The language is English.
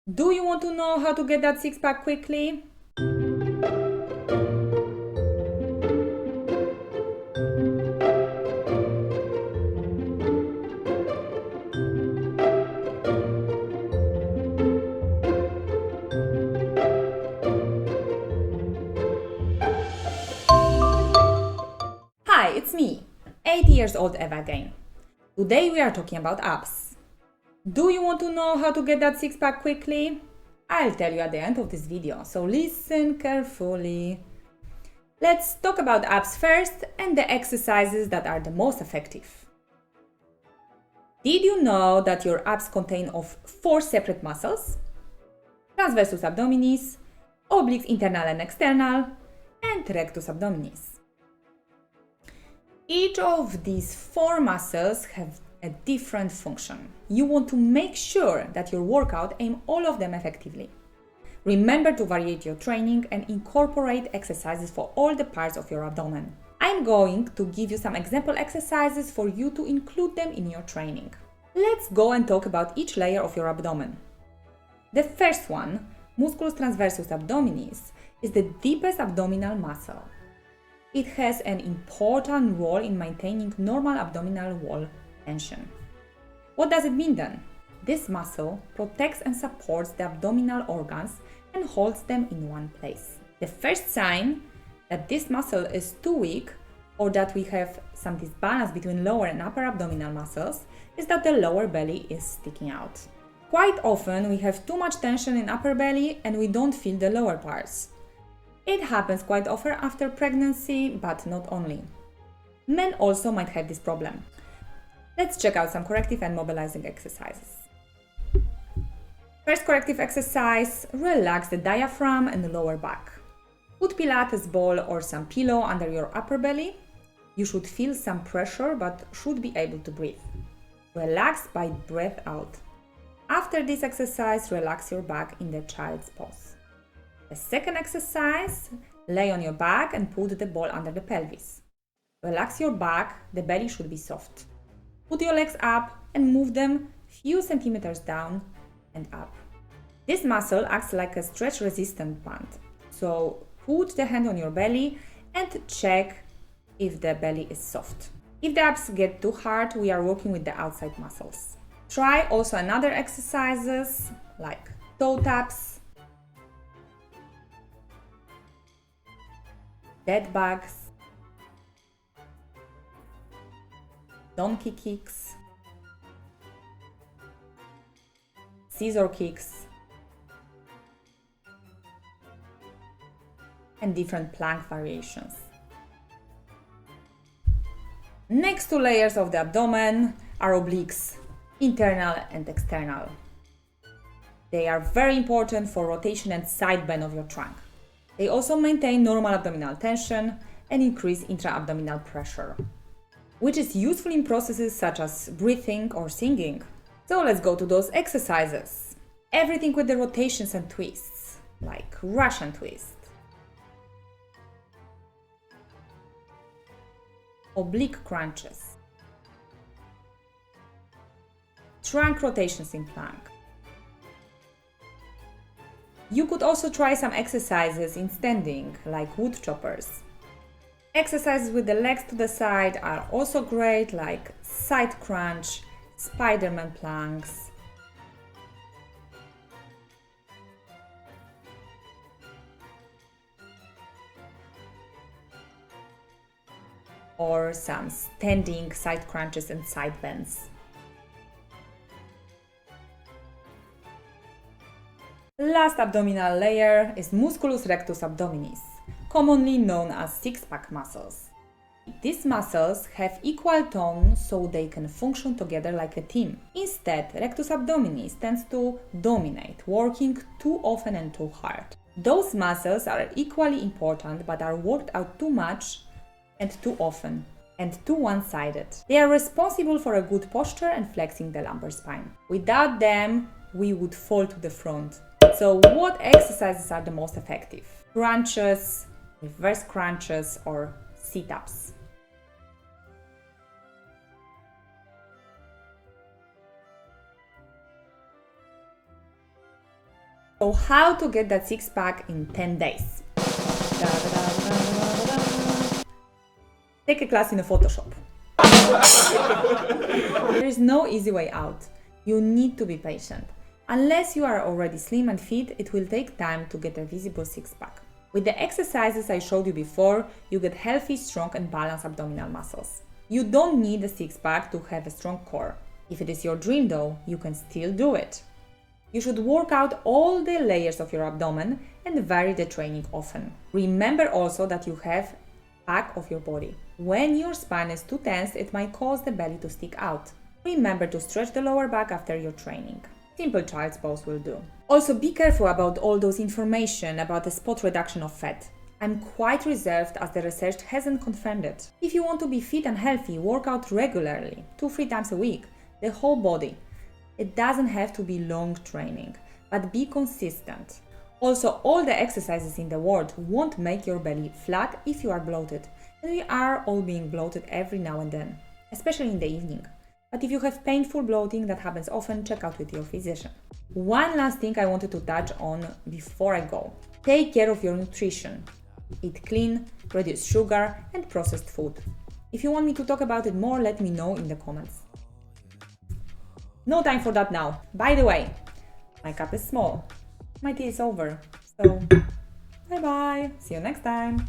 Do you want to know how to get that six-pack quickly? Hi, it's me, 8 years old Ewa again. Today we are talking about abs. Do you want to know how to get that six-pack quickly? I'll tell you at the end of this video, so listen carefully. Let's talk about abs first and the exercises that are the most effective. Did you know that your abs contain of 4 separate muscles? Transversus abdominis, obliques internal and external, and rectus abdominis. Each of these 4 muscles have a different function. You want to make sure that your workout aims all of them effectively. Remember to vary your training and incorporate exercises for all the parts of your abdomen. I'm going to give you some example exercises for you to include them in your training. Let's go and talk about each layer of your abdomen. The first one, musculus transversus abdominis, is the deepest abdominal muscle. It has an important role in maintaining normal abdominal wall tension. What does it mean then? This muscle protects and supports the abdominal organs and holds them in one place. The first sign that this muscle is too weak or that we have some disbalance between lower and upper abdominal muscles is that the lower belly is sticking out. Quite often we have too much tension in upper belly and we don't feel the lower parts. It happens quite often after pregnancy, but not only. Men also might have this problem. Let's check out some corrective and mobilizing exercises. First corrective exercise, relax the diaphragm and the lower back. Put Pilates ball or some pillow under your upper belly. You should feel some pressure but should be able to breathe. Relax by breath out. After this exercise, relax your back in the child's pose. The second exercise, lay on your back and put the ball under the pelvis. Relax your back, the belly should be soft. Put your legs up and move them few centimeters down and up. This muscle acts like a stretch resistant band. So put the hand on your belly and check if the belly is soft. If the abs get too hard, we are working with the outside muscles. Try also another exercises like toe taps, dead bugs, donkey kicks, scissor kicks, and different plank variations. Next 2 layers of the abdomen are obliques, internal and external. They are very important for rotation and side bend of your trunk. They also maintain normal abdominal tension and increase intra-abdominal pressure, which is useful in processes such as breathing or singing. So let's go to those exercises. Everything with the rotations and twists, like Russian twist, oblique crunches, trunk rotations in plank. You could also try some exercises in standing, like wood choppers. Exercises with the legs to the side are also great, like side crunch, Spiderman planks. Or some standing side crunches and side bends. Last abdominal layer is musculus rectus abdominis, commonly known as six-pack muscles. These muscles have equal tone so they can function together like a team. Instead, rectus abdominis tends to dominate, working too often and too hard. Those muscles are equally important but are worked out too much and too often and too one-sided. They are responsible for a good posture and flexing the lumbar spine. Without them, we would fall to the front. So what exercises are the most effective? Crunches, reverse crunches, or sit-ups? So how to get that six-pack in 10 days? Take a class in a Photoshop. There is no easy way out. You need to be patient. Unless you are already slim and fit, it will take time to get a visible six-pack. With the exercises I showed you before, you get healthy, strong and balanced abdominal muscles. You don't need a six-pack to have a strong core. If it is your dream though, you can still do it. You should work out all the layers of your abdomen and vary the training often. Remember also that you have back of your body. When your spine is too tense, it might cause the belly to stick out. Remember to stretch the lower back after your training. Simple child's pose will do. Also be careful about all those information about the spot reduction of fat. I'm quite reserved as the research hasn't confirmed it. If you want to be fit and healthy, work out regularly, 2-3 times a week, the whole body. It doesn't have to be long training, but be consistent. Also, all the exercises in the world won't make your belly flat if you are bloated. And we are all being bloated every now and then, especially in the evening. But if you have painful bloating that happens often, check out with your physician. One last thing I wanted to touch on before I go. Take care of your nutrition. Eat clean, reduce sugar and processed food. If you want me to talk about it more, let me know in the comments. No time for that now. By the way, my cup is small. My tea is over. So, bye bye. See you next time.